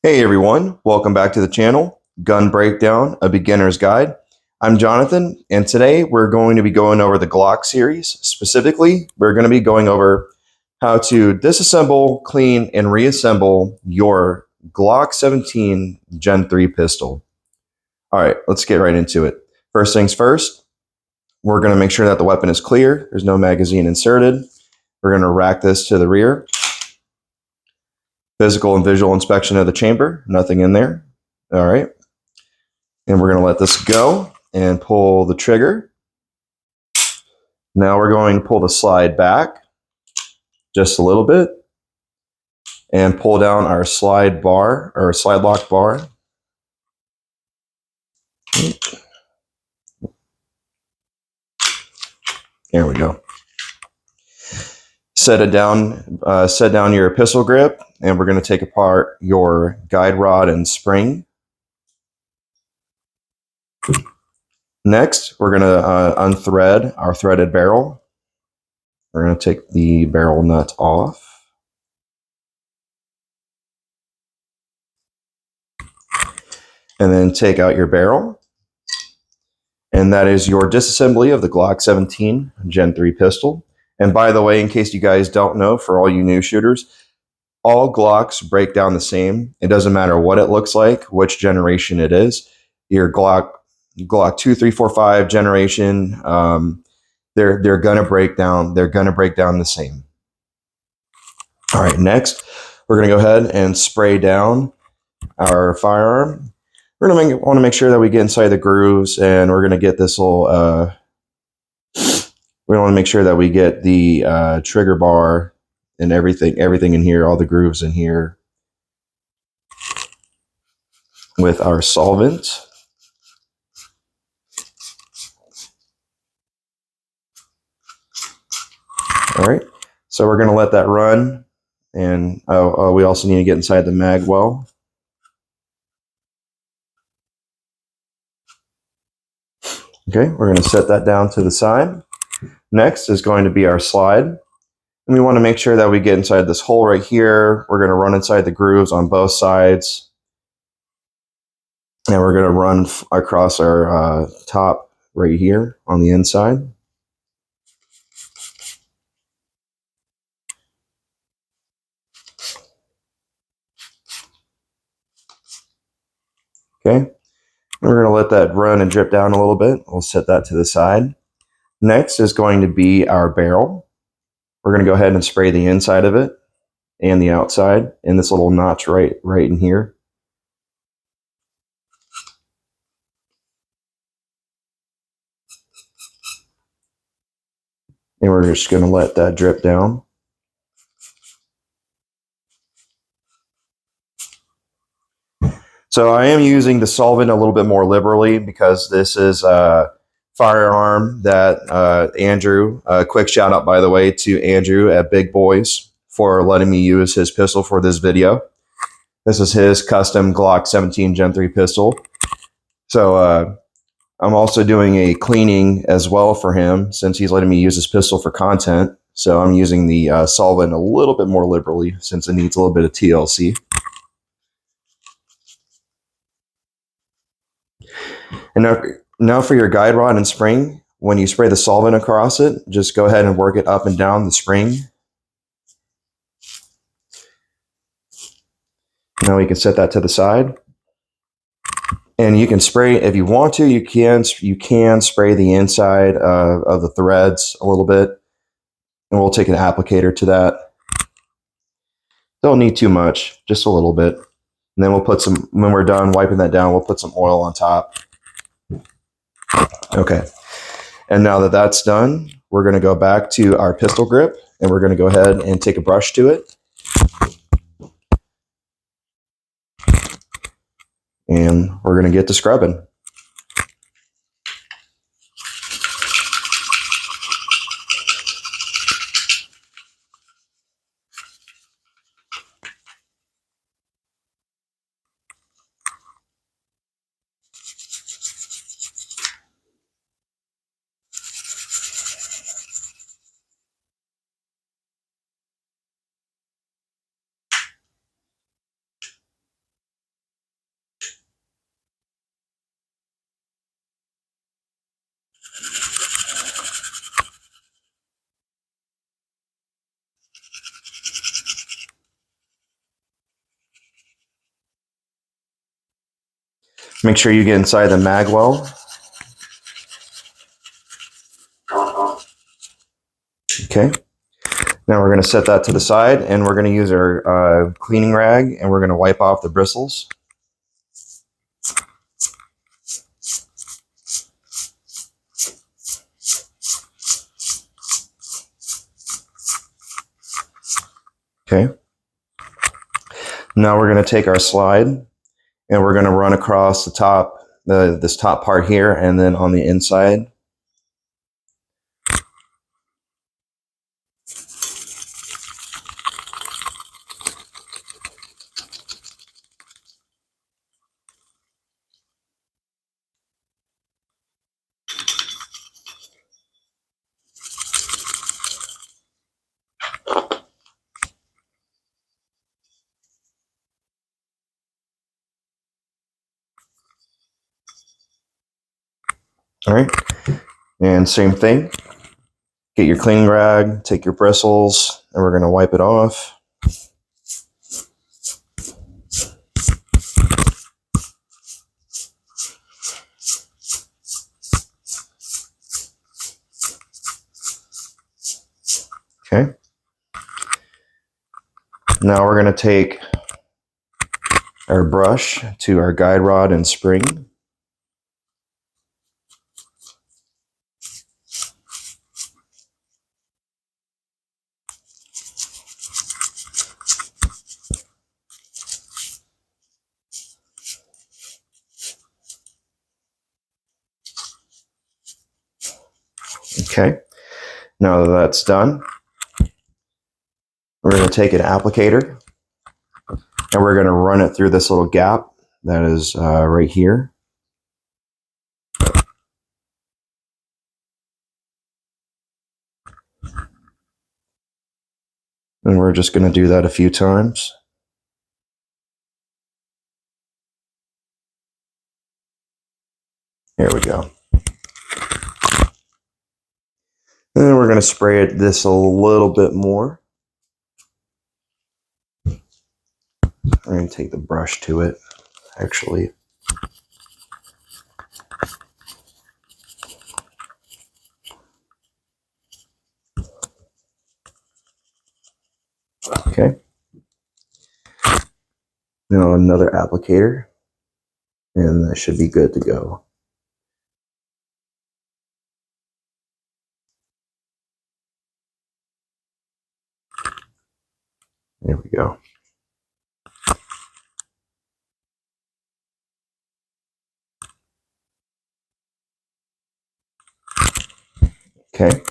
Hey everyone, welcome back to the channel, Gun Breakdown, a beginner's guide. I'm Jonathan, and today we're going to be going over the Glock series. Specifically, we're going to be going over how to disassemble, clean, and reassemble your Glock 17 Gen 3 pistol. All right, let's get right into it. First things first, we're going to make sure that the weapon is clear. There's no magazine inserted. We're going to rack this to the rear. Physical and visual inspection of the chamber, nothing in there. All right. And we're going to let this go and pull the trigger. Now we're going to pull the slide back just a little bit and pull down our slide bar or slide lock bar. There we go. Set down your pistol grip, and we're going to take apart your guide rod and spring. Next, we're going to unthread our threaded barrel. We're going to take the barrel nut off. And then take out your barrel. And that is your disassembly of the Glock 17 Gen 3 pistol. And by the way, in case you guys don't know, for all you new shooters, all Glocks break down the same. It doesn't matter what it looks like, which generation it is. Your Glock 2, 3, 4, 5 generation, they're gonna break down. They're gonna break down the same. All right, next we're gonna go ahead and spray down our firearm. We're gonna want to make sure that we get inside the grooves, and we're gonna get this little. We want to make sure that we get the trigger bar and everything in here, all the grooves in here, with our solvent. All right, so we're gonna let that run, and we also need to get inside the mag well. Okay, we're going to set that down to the side. Next is going to be our slide. And we want to make sure that we get inside this hole right here. We're going to run inside the grooves on both sides. And we're going to run across our top right here on the inside. Okay, we're going to let that run and drip down a little bit. We'll set that to the side. Next is going to be our barrel. We're going to go ahead and spray the inside of it and the outside in this little notch right in here. And we're just going to let that drip down. So I am using the solvent a little bit more liberally because this is a firearm that Andrew, quick shout out by the way to Andrew at Big Boys for letting me use his pistol for this video. This is his custom Glock 17 Gen 3 pistol. So I'm also doing a cleaning as well for him since he's letting me use his pistol for content. So I'm using the solvent a little bit more liberally since it needs a little bit of TLC. And now for your guide rod and spring, when you spray the solvent across it, just go ahead and work it up and down the spring. Now we can set that to the side. And you can spray, if you want to, you can spray the inside of the threads a little bit. And we'll take an applicator to that. Don't need too much, just a little bit. And then we'll put some, when we're done wiping that down, we'll put some oil on top. Okay. And now that that's done, we're going to go back to our pistol grip, and we're going to go ahead and take a brush to it. And we're going to get to scrubbing. Make sure you get inside the mag well. Okay. Now we're going to set that to the side, and we're going to use our cleaning rag, and we're going to wipe off the bristles. Okay. Now we're going to take our slide, and we're going to run across the top, this top part here, and then on the inside. All right. And same thing. Get your cleaning rag, take your bristles, and we're going to wipe it off. Okay. Now we're going to take our brush to our guide rod and spring. Okay. Now that that's done, we're going to take an applicator and we're going to run it through this little gap that is right here. And we're just going to do that a few times. There we go. And then we're going to spray this a little bit more. I'm going to take the brush to it, actually. Okay. Now another applicator, and that should be good to go. There we go. Okay.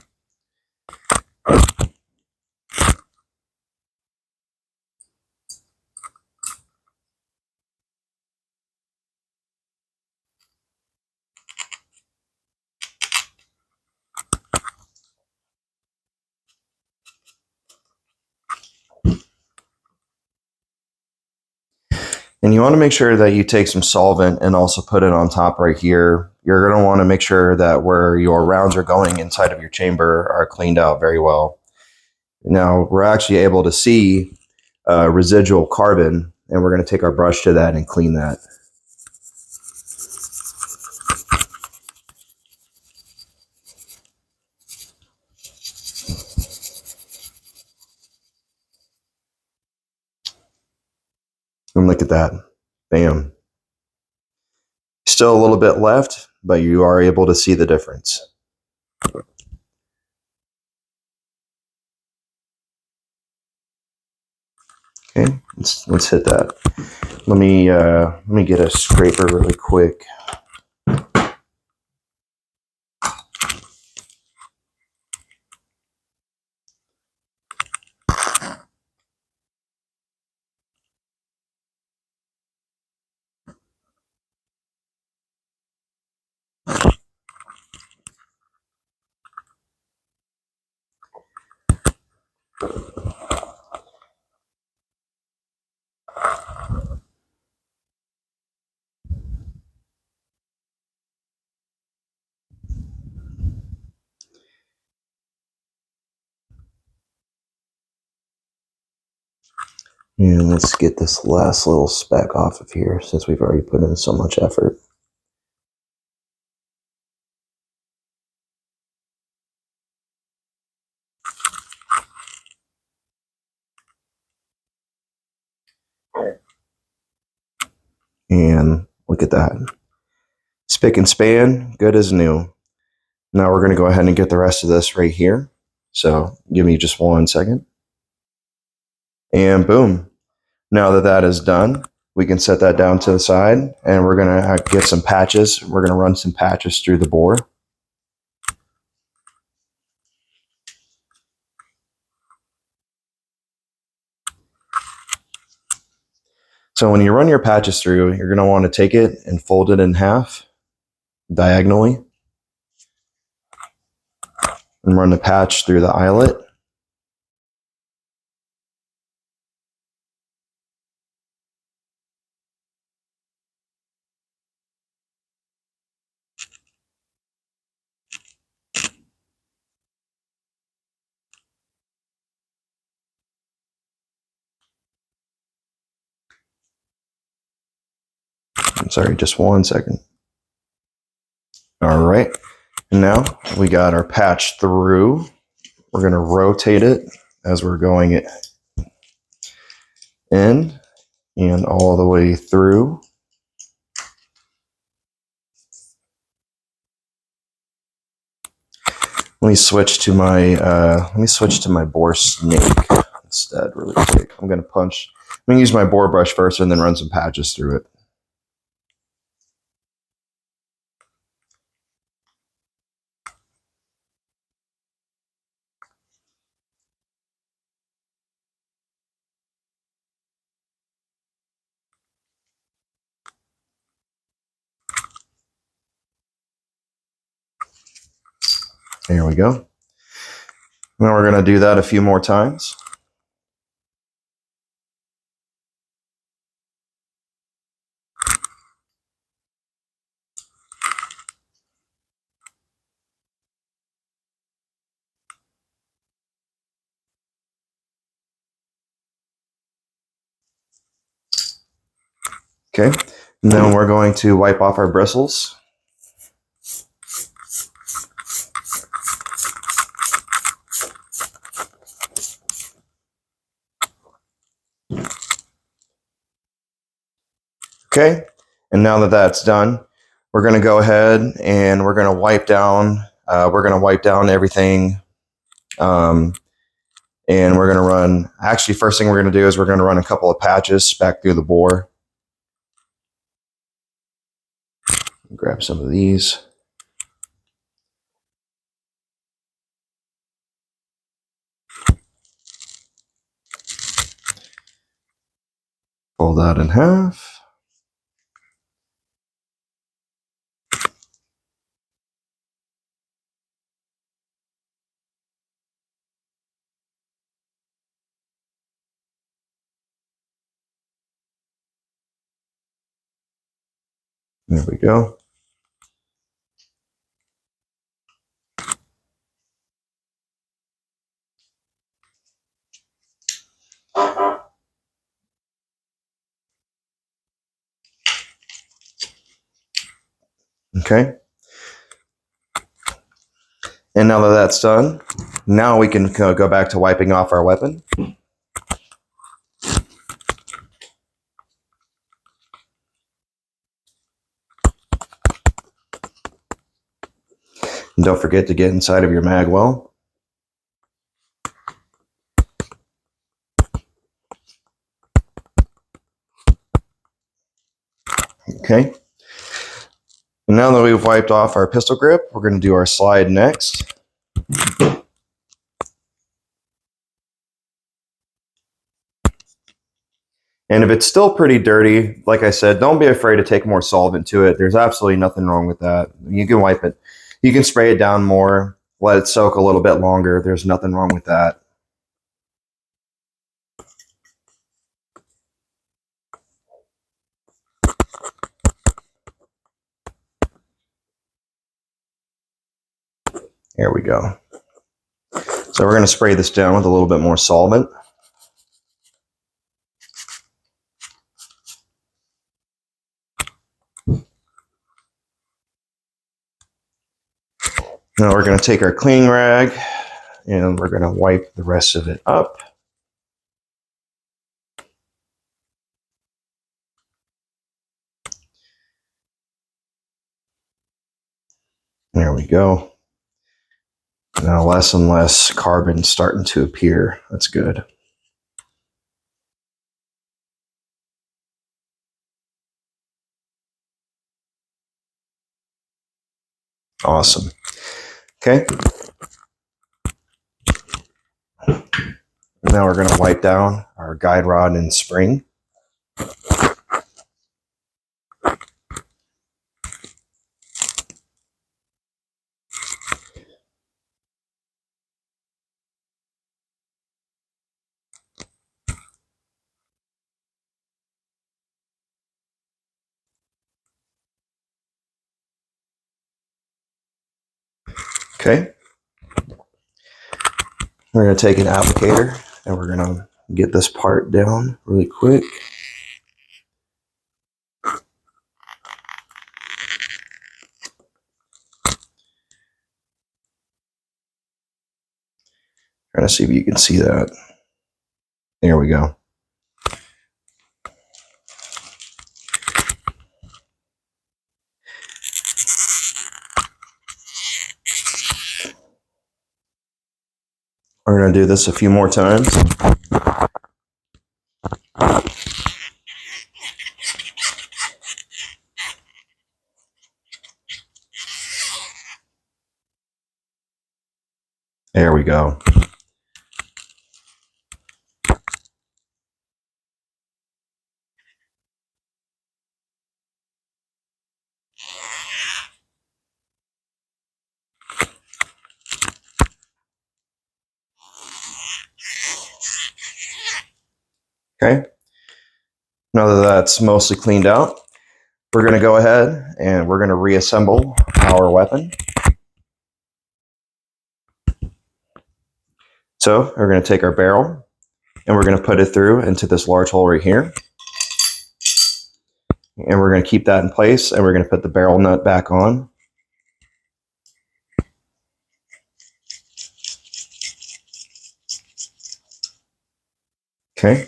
And you want to make sure that you take some solvent and also put it on top right here. You're going to want to make sure that where your rounds are going inside of your chamber are cleaned out very well. Now we're actually able to see residual carbon, and we're going to take our brush to that and clean that. And look at that. Bam. Still a little bit left, but you are able to see the difference. Okay, let's hit that. Let me get a scraper really quick. And let's get this last little speck off of here since we've already put in so much effort. And look at that. Spick and span, good as new. Now we're going to go ahead and get the rest of this right here. So give me just 1 second. And boom. Now that that is done, we can set that down to the side, and we're going to get some patches. We're going to run some patches through the bore. So when you run your patches through, you're going to want to take it and fold it in half diagonally and run the patch through the eyelet. I'm sorry, just 1 second. All right. Now we got our patch through. We're going to rotate it as we're going in and all the way through. Let me switch to my bore snake instead really quick. I'm going to use my bore brush first and then run some patches through it. There we go. Now we're going to do that a few more times. Okay, and then we're going to wipe off our bristles. Okay, and now that that's done, we're going to go ahead and we're going to wipe down. Everything, and we're going to run. Actually, first thing we're going to do is we're going to run a couple of patches back through the bore. Grab some of these. Fold that in half. There we go. Okay. And now that that's done, now we can go back to wiping off our weapon. And don't forget to get inside of your mag well. Okay. And now that we've wiped off our pistol grip, we're going to do our slide next. And if it's still pretty dirty, like I said, don't be afraid to take more solvent to it. There's absolutely nothing wrong with that. You can wipe it. You can spray it down more, let it soak a little bit longer. There's nothing wrong with that. There we go. So we're going to spray this down with a little bit more solvent. Now we're going to take our cleaning rag and we're going to wipe the rest of it up. There we go. Now less and less carbon starting to appear. That's good. Awesome. Okay. Now we're going to wipe down our guide rod and spring. Okay. We're going to take an applicator and we're going to get this part down really quick. Trying to see if you can see that. There we go. We're going to do this a few more times. There we go. Okay. Now that that's mostly cleaned out, we're going to go ahead and we're going to reassemble our weapon. So we're going to take our barrel and we're going to put it through into this large hole right here. And we're going to keep that in place and we're going to put the barrel nut back on. Okay.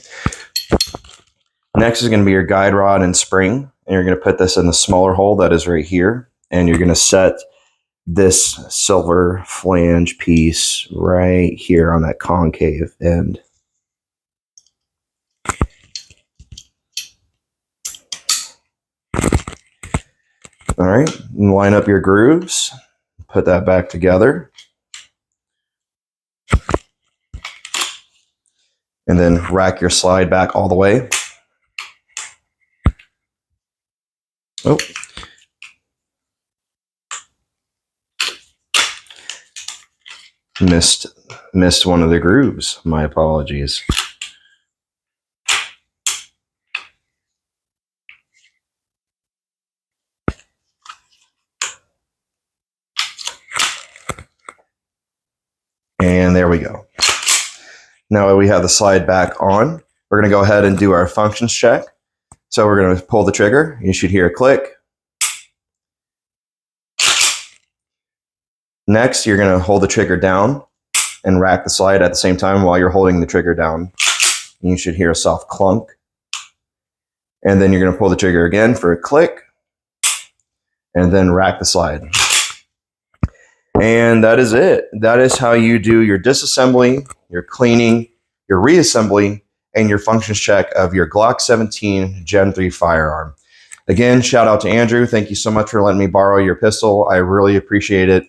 Next is going to be your guide rod and spring. And you're going to put this in the smaller hole that is right here. And you're going to set this silver flange piece right here on that concave end. All right, and line up your grooves, put that back together. And then rack your slide back all the way. Oh. Missed one of the grooves. My apologies. And there we go. Now that we have the slide back on, we're going to go ahead and do our functions check. So we're going to pull the trigger. You should hear a click. Next, you're going to hold the trigger down and rack the slide at the same time while you're holding the trigger down. You should hear a soft clunk. And then you're going to pull the trigger again for a click and then rack the slide. And that is it. That is how you do your disassembly, your cleaning, your reassembly, and your functions check of your Glock 17 Gen 3 firearm. Again, shout out to Andrew. Thank you so much for letting me borrow your pistol. I really appreciate it.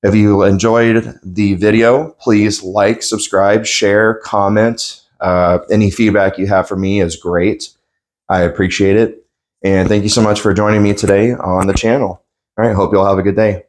If you enjoyed the video, please like, subscribe, share, comment. Any feedback you have for me is great. I appreciate it. And thank you so much for joining me today on the channel. All right, hope you'll have a good day.